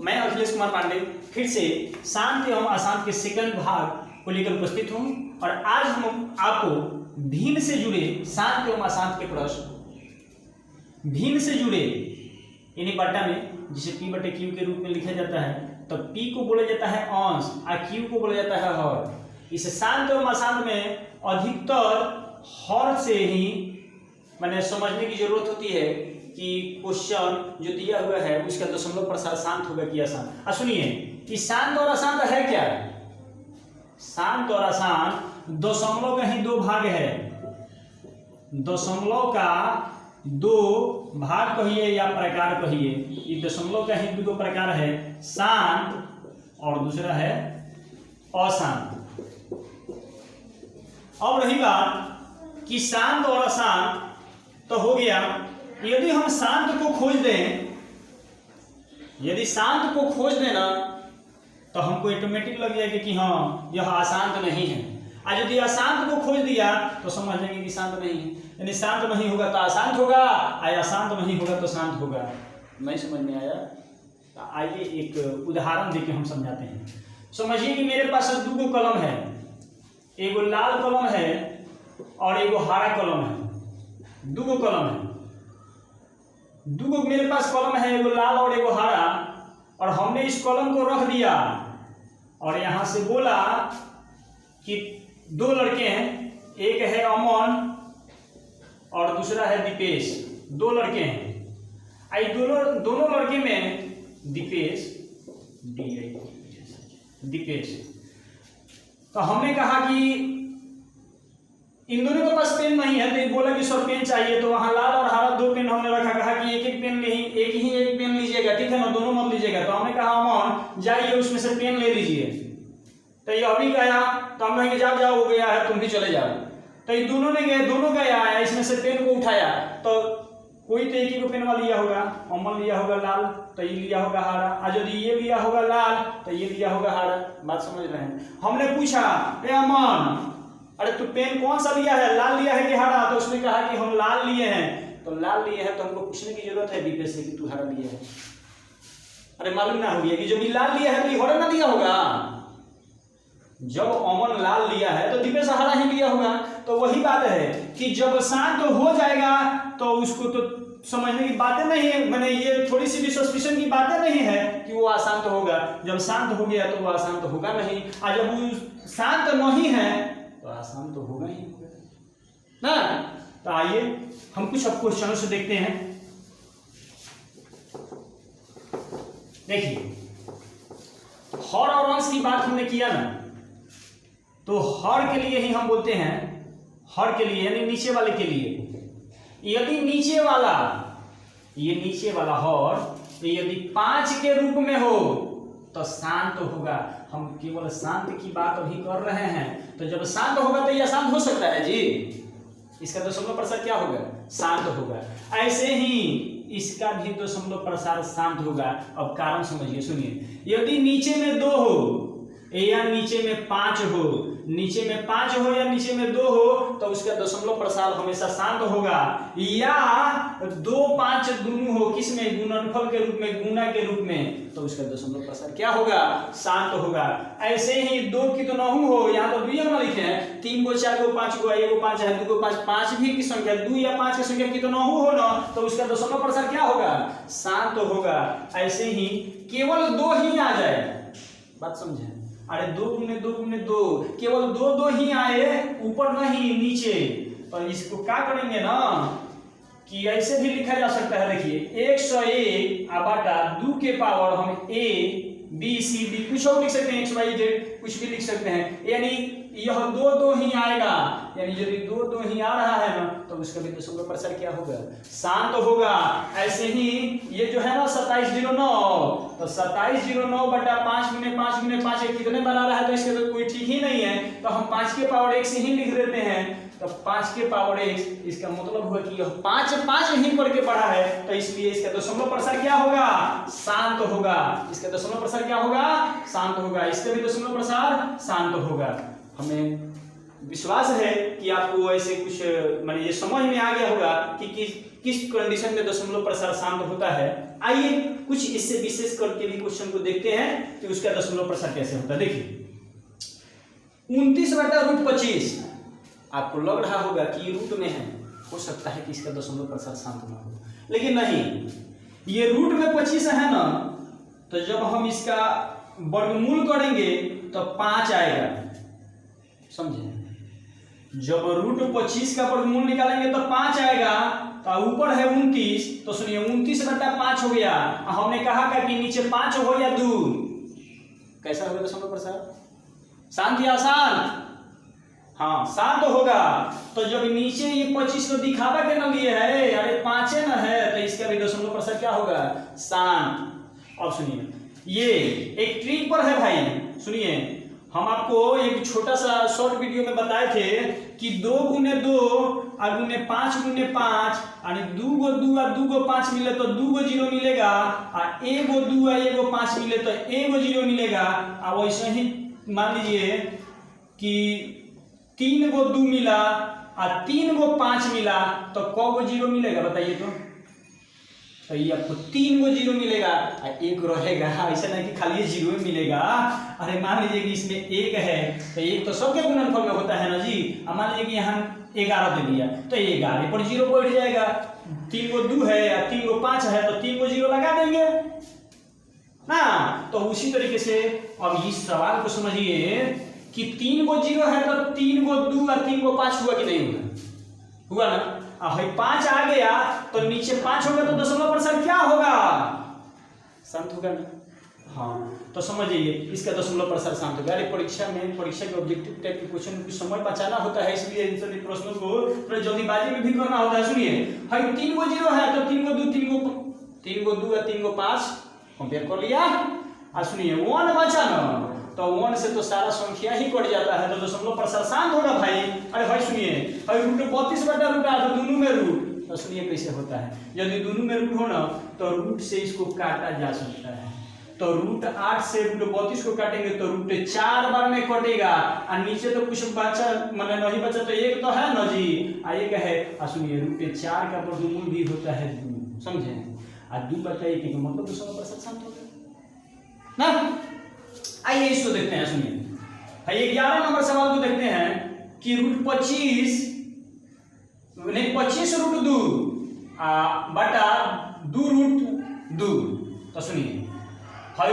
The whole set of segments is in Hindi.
मैं अखिलेश कुमार पांडे फिर से शांत एवं अशांत के सेकंड भाग को लेकर उपस्थित हूँ और आज हम आपको भिन्न से जुड़े शांत एवं अशांत के प्रश्न भिन्न से जुड़े यानी बट्टा में जिसे P बटे Q के रूप में लिखा जाता है, तो P को बोला जाता है अंश और Q को बोला जाता है हर। इस शांत एवं अशांत में अधिकतर हर से ही मैंने समझने की जरूरत होती है कि क्वेश्चन जो दिया हुआ है उसका दशमलव प्रसार शांत होगा कि अशांत। सुनिए कि शांत और अशांत है क्या? शांत और अशांत दशमलव का ही दो भाग है, दशमलव का दो भाग कहिए या प्रकार कहिए। ये दशमलव का ही दो प्रकार है, शांत और दूसरा है अशांत। अब रही बात कि शांत और अशांत तो हो गया। यदि हम शांत को खोज दें, यदि शांत को खोज देना तो हमको ऑटोमेटिक लग जाएगा कि हाँ यह अशांत नहीं है। और यदि अशांत को खोज दिया तो समझ लेंगे कि शांत नहीं है, यानी शांत नहीं होगा तो अशांत होगा और अशांत नहीं होगा तो शांत होगा। नहीं समझ में आया? तो आइए एक उदाहरण देके हम समझाते हैं। समझिए कि मेरे पास दो कलम है, एगो लाल कलम है और एगो हरा कलम है। दो कलम है, दो मेरे पास कलम है, एगो लाल और एगो हरा, और हमने इस कलम को रख दिया और यहां से बोला कि दो लड़के हैं, एक है अमन और दूसरा है दीपेश। दो लड़के हैं, आई दोनों लड़के में दीपेश दीपेश। तो हमने कहा कि इन दोनों के पास पेन नहीं है, तो बोला कि सर पेन चाहिए। तो वहां लाल और हरा दो पेन हमने रखा, कहा कि एक एक पेन नहीं, एक पेन लीजिएगा, ठीक है ना, दोनों मत लीजिएगा। तो हमने कहा अमन जाइए उसमें से पेन ले लीजिए। तो ये अभी गया, तो हम कहेंगे जाओ जाओ हो गया है तुम भी चले जाओ। तो ये दोनों ने गए, दोनों गया है, इसमें से पेन को उठाया। तो कोई तो एक ही को पेन वाला लिया होगा, अमन लिया होगा लाल, तो ये लिया होगा हरा, और यदि ये लिया होगा लाल तो ये लिया होगा हरा। बात समझ रहे हैं? हमने पूछा ए अमन अरे तू पेन कौन सा लिया है, लाल लिया है कि हरा? तो उसने कहा कि हम लाल लिए हैं। तो लाल लिए हैं तो हमको पूछने की जरूरत है दीपेश से कि तू हरा लिया है? अरे मालूम ना हो गया कि जब ये लाल लिया है तो ये हरा ना लिया होगा। जब अमन लाल लिया है तो दीपेश हरा ही लिया होगा। तो वही बात है कि जब शांत हो जाएगा तो उसको तो समझने की बातें नहीं है, मैंने ये थोड़ी सी भी सस्पिशन की बातें नहीं है कि वो अशांत होगा। जब शांत हो गया तो वो अशांत होगा नहीं, और जब वो शांत नहीं है तो आसान तो होगा ही ना। तो आइए हम कुछ अब क्वेश्चनों से देखते हैं। देखिए हर और अंश की बात हमने किया ना, तो हर के लिए ही हम बोलते हैं, हर के लिए यानी नीचे वाले के लिए। यदि नीचे वाला, ये नीचे वाला हर यदि 5 के रूप में हो तो शांत होगा। हम केवल शांत की बात अभी कर रहे हैं, तो जब शांत होगा तो यह शांत हो सकता है जी। इसका दशमलव प्रसार क्या होगा? शांत होगा। ऐसे ही इसका भी दशमलव प्रसार शांत होगा। अब कारण समझिए, सुनिए। यदि नीचे में 2 हो या नीचे में 5 हो, नीचे में 5 हो या नीचे में 2 हो, तो उसका दशमलव प्रसार हमेशा शांत होगा। या 2 5 दोनों हो, किसमें? गुणनफल के रूप में, गुणा के रूप में, तो उसका दशमलव प्रसार क्या होगा? शांत होगा। ऐसे ही 2 कितनहु हो, यहाँ तो 2 में लिखे हैं, 3 को 4 को 5 को 1 को 5 है, 2 को 5, 5 भी की संख्या, 2 या 5 की संख्या कितनहु हो ना, तो उसका दशमलव प्रसार क्या होगा? शांत होगा। ऐसे ही केवल 2 ही आ जाए, बात समझे? अरे 2 गुने 2 गुने 2, केवल 2 ही आए, ऊपर नहीं नीचे। तो इसको क्या करेंगे ना कि ऐसे भी लिखा जा सकता है। देखिए 101 बटा 2 के पावर हम A B C D कुछ और लिख सकते हैं, X Y Z कुछ भी लिख सकते हैं। यानी यह 2 ही आएगा, यानी यदि 2 ही आ रहा है ना तो उसका भी दशमलव प्रसार क्या होगा? शांत होगा। ऐसे ही ये जो है ना 2709, तो 2709 बटा 5 गुने 5 गुने 5 कितने बना रहा है? तो इसके तो कोई ठीक ही नहीं है, तो हम 5 के पावर 1 से ही लिख देते हैं। तो 5 के पावर 1, इसका मतलब हुआ कि यह 5 ही करके पढ़ा है, तो इसलिए इसका दशमलव प्रसार क्या होगा? शांत होगा। इसका दशमलव प्रसार क्या होगा? शांत होगा। इसका भी दशमलव प्रसार शांत होगा। हमें विश्वास है कि आपको ऐसे कुछ ये समझ में आ गया होगा कि किस कंडीशन में दशमलव प्रसार शांत होता है। आइए कुछ इससे विशेष करके भी क्वेश्चन को देखते हैं कि उसका दशमलव प्रसार कैसे होता है। देखिए 29/√25 आपको लग रहा होगा कि ये रूट में है, हो सकता है कि इसका दशमलव प्रसार शांत ना हो, लेकिन नहीं, ये रूट में 25 है ना, तो जब हम इसका वर्गमूल करेंगे तो 5 आएगा, समझे। जब रूट 25 का वर्गमूल निकालेंगे तो 5 आएगा, तो ऊपर है 29, तो सुनिए 29/5 हो गया। हमने कहा कि नीचे 5 हो या 2, कैसा होगा दशमलव प्रसार, शांत या अशांत? हाँ शांत होगा। तो जब नीचे ये 25 को दिखावा के न लिए है, अरे 5 न है, तो इसका भी दशमलव प्रसार क्या होगा, शांत। अब सुनिए ये एक ट्रिक पर है भाई, सुनिए हम आपको एक छोटा सा शॉर्ट वीडियो में बताए थे कि 2 × 2 और 5 × 5 और 2 × 2 और 2 × 5 मिले तो 2 × 0 मिलेगा, और 1 × 2 और 1 × 5 मिले तो 1 × 0 मिलेगा। अब वैसे ही मान लीजिए कि 3 × 2 मिला और 3 × 5 मिला तो कौ 0 मिलेगा बताइए तो ये आपको 3 × 0 मिलेगा और 1 रहेगा, ऐसा नहीं कि खाली 0 मिलेगा। अरे मान लीजिए कि इसमें 1 है तो 1 तो सबके गुणनफल में होता है ना जी। अब मान लीजिए कि यहाँ 11 दे दिया तो 11 पर 0 बैठ जाएगा, 3 × 2 है या 3 × 5 है तो 3 × 0 लगा देंगे ना। तो उसी तरीके से अब इस सवाल को समझिए कि 3 × 0 है तो 3 × 2 और 3 × 5 हुआ कि नहीं हुआ, हुआ ना। 5 आ गया तो नीचे 5 होगा तो दशमलव प्रसार क्या होगा, शांत होगा ना। हाँ तो समझिए इसका दशमलव प्रसार शांत होगा। अरे परीक्षा के ऑब्जेक्टिव टाइप के क्वेश्चन को समय बचाना होता है, इसलिए इन सभी प्रश्नों को थोड़ा जल्दीबाजी में भी करना होता है। सुनिए 3 × 0 है तो 3 × 2 3 × 2 और 3 × 5 कंपेयर कर लिया, और सुनिए 1 बचा ना, तो 1 से तो सारा संख्या ही कट जाता है, तो दशमलव प्रसार शांत होगा भाई। अरे भाई सुनिए रूट 32/√8 तो दोनों में रूट, तो सुनिए कैसे होता है, यदि दोनों में रूट हो ना तो रूट से इसको काटा जा सकता है। तो रूट 8 से रूट 32 को काटेंगे तो रूट 4 बार में कटेगा, और नीचे तो कुछ बचा मतलब नहीं बचा तो 1 तो है ना जी, एक है। और सुनिए रूट 4 का वर्गमूल भी होता है 2, समझे, और 2/1 का मतलब दशमलव प्रसार शांत हो गया ना। आइए इसको देखते हैं, सुनिए 11 नंबर सवाल को देखते हैं कि रूट 25 √ 2 बटा 2√2। तो सुनिए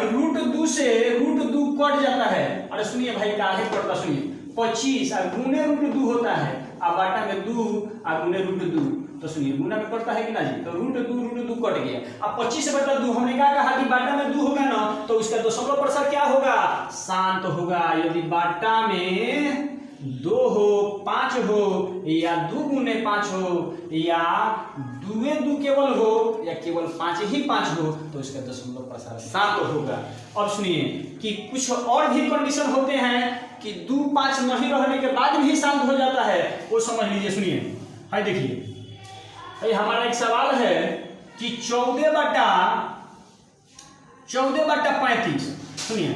रूट 2 से रूट 2 कट जाता है। अरे सुनिए भाई काहे कटता, सुनिए 25 और गुने √2 होता है, और बाटा में 2 और गुने √2, तो सुनिए गुना में कटता है कि ना जी, तो √2 कट गया। अब 25/2 हमने क्या कहा कि बाटा में 2 होगा ना तो उसका दशमलव प्रसार क्या होगा, शांत होगा। यदि बाटा में 2 हो 5 हो या 2 × 5 हो या 2 केवल हो या केवल 5 ही 5 हो तो इसका दशमलव प्रसार शांत होगा। अब सुनिए कि कुछ और भी कंडीशन होते हैं कि 2 5 नहीं रहने के बाद भी शांत हो जाता है, वो समझ लीजिए। सुनिए देखिए हमारा एक सवाल है कि 14/35। सुनिए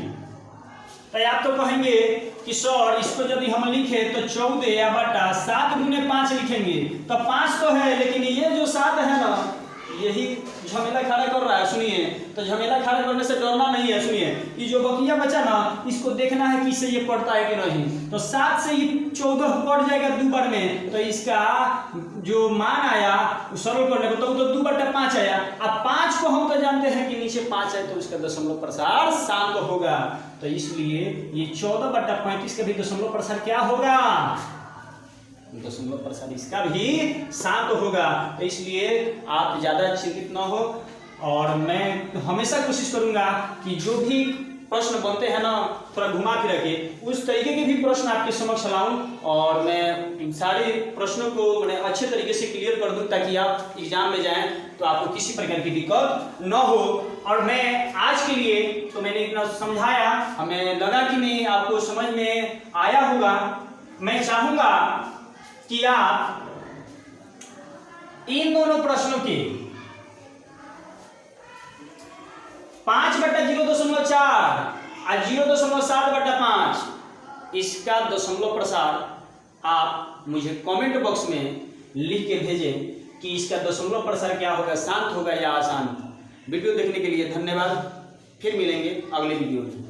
तो आप तो कहेंगे कि सर इसको यदि हम लिखे तो 14 बटा 7 × 5 लिखेंगे तो 5 तो है, लेकिन ये जो 7 है ना यही झमेला खड़ा कर रहा है। सुनिए तो झमेला खड़ा करने से डरना नहीं है। सुनिए ये जो बकिया बचा ना इसको देखना है कि इससे ये पड़ता है कि नहीं। तो 7 से ये 14 पड़ जाएगा 2 बार में, तो इसका जो मान आया सरल करने को तो 2/5 आया। अब 5 को हम तो जानते हैं कि नीचे 5 है तो इसका दशमलव प्रसार शांत होगा। तो इसलिए ये 14/35 का भी दशमलव प्रसार क्या होगा, दशमलव प्रसार इसका भी शांत होगा। तो इसलिए आप ज्यादा चिंतित ना हो, और मैं हमेशा कोशिश करूंगा कि जो भी प्रश्न बनते हैं ना थोड़ा घुमा फिरा के उस तरीके के भी प्रश्न आपके समक्ष लाऊं, और मैं इन सारे प्रश्नों को मैंने अच्छे तरीके से क्लियर कर दूं ताकि आप एग्जाम में जाएं तो आपको किसी प्रकार की दिक्कत न हो। और मैं आज के लिए तो मैंने इतना समझाया, हमें लगा कि नहीं आपको समझ में आया होगा। मैं चाहूंगा कि आप इन दोनों प्रश्नों के 5/0.4 और 0.7/5 इसका दशमलव प्रसार आप मुझे कमेंट बॉक्स में लिख के भेजें, कि इसका दशमलव प्रसार क्या होगा, शांत होगा या अशांत। वीडियो देखने के लिए धन्यवाद। फिर मिलेंगे अगले वीडियो में।